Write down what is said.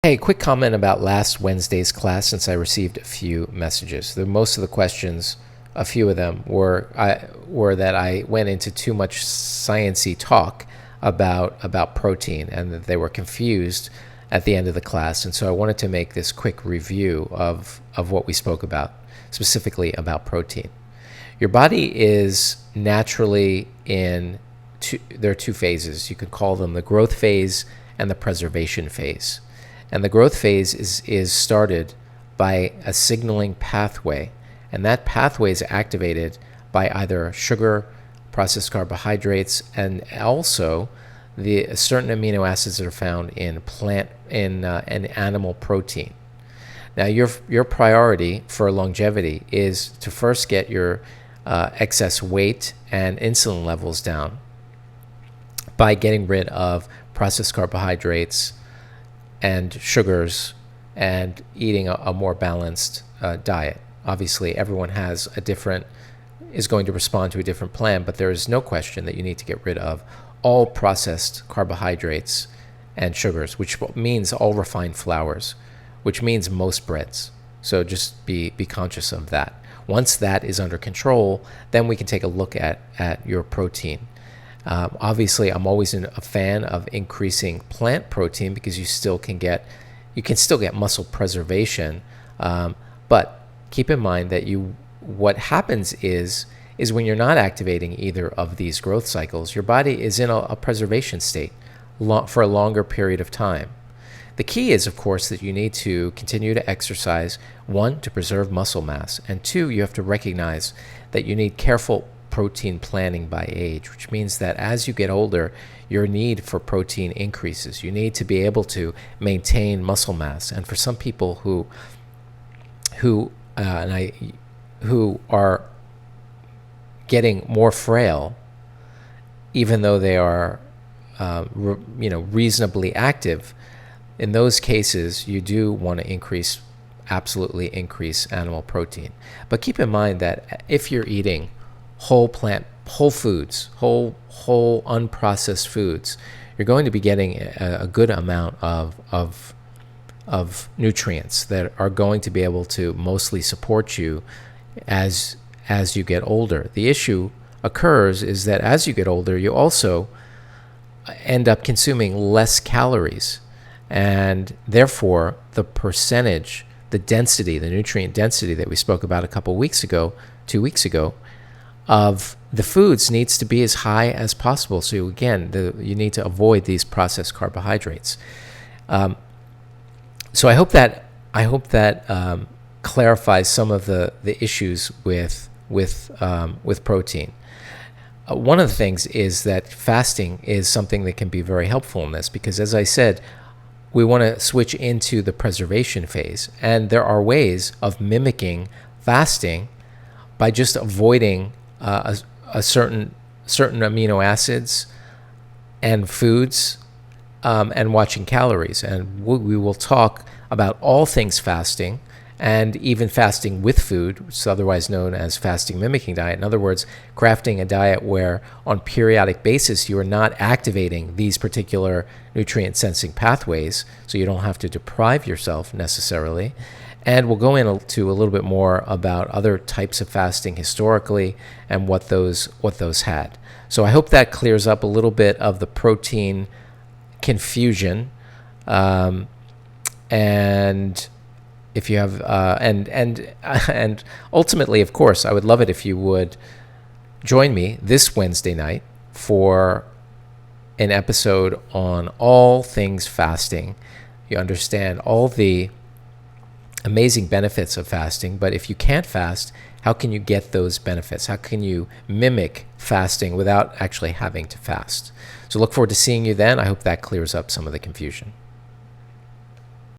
Hey, quick comment about last Wednesday's class since I received a few messages. Most of the questions, a few of them, were that I went into too much sciencey talk about protein and that they were confused at the end of the class. And so I wanted to make this quick review of what we spoke about, specifically about protein. Your body is naturally there are two phases. You could call them the growth phase and the preservation phase. And the growth phase is started by a signaling pathway. And that pathway is activated by either sugar, processed carbohydrates, and also the certain amino acids that are found in animal protein. Now, your priority for longevity is to first get your excess weight and insulin levels down by getting rid of processed carbohydrates and sugars and eating a more balanced diet. Obviously, everyone is going to respond to a different plan, but there is no question that you need to get rid of all processed carbohydrates and sugars, which means all refined flours, which means most breads. So just be conscious of that. Once that is under control, then we can take a look at your protein. Obviously, I'm always a fan of increasing plant protein because you can still get muscle preservation, but keep in mind that what happens is when you're not activating either of these growth cycles, your body is in a preservation state for a longer period of time. The key is, of course, that you need to continue to exercise, one, to preserve muscle mass, and two, you have to recognize that you need careful protein planning by age, which means that as you get older, your need for protein increases. You need to be able to maintain muscle mass, and for some people who are getting more frail, even though they are reasonably active, in those cases you do want to absolutely increase animal protein. But keep in mind that if you're eating whole foods, whole unprocessed foods, you're going to be getting a good amount of nutrients that are going to be able to mostly support you as you get older. The issue occurs is that as you get older, you also end up consuming less calories, and therefore the nutrient density that we spoke about 2 weeks ago, of the foods needs to be as high as possible. So again, you need to avoid these processed carbohydrates. So I hope that clarifies some of the issues with protein. One of the things is that fasting is something that can be very helpful in this, because as I said, we want to switch into the preservation phase, and there are ways of mimicking fasting by just avoiding a certain amino acids and foods, and watching calories. And we will talk about all things fasting, and even fasting with food, which is otherwise known as fasting mimicking diet. In other words, crafting a diet where on periodic basis you are not activating these particular nutrient sensing pathways, so you don't have to deprive yourself necessarily. And we'll go into a little bit more about other types of fasting historically and what those had. So I hope that clears up a little bit of the protein confusion. And if you have and ultimately, of course, I would love it if you would join me this Wednesday night for an episode on all things fasting. You understand all the amazing benefits of fasting, but if you can't fast, how can you get those benefits? How can you mimic fasting without actually having to fast? So look forward to seeing you then. I hope that clears up some of the confusion.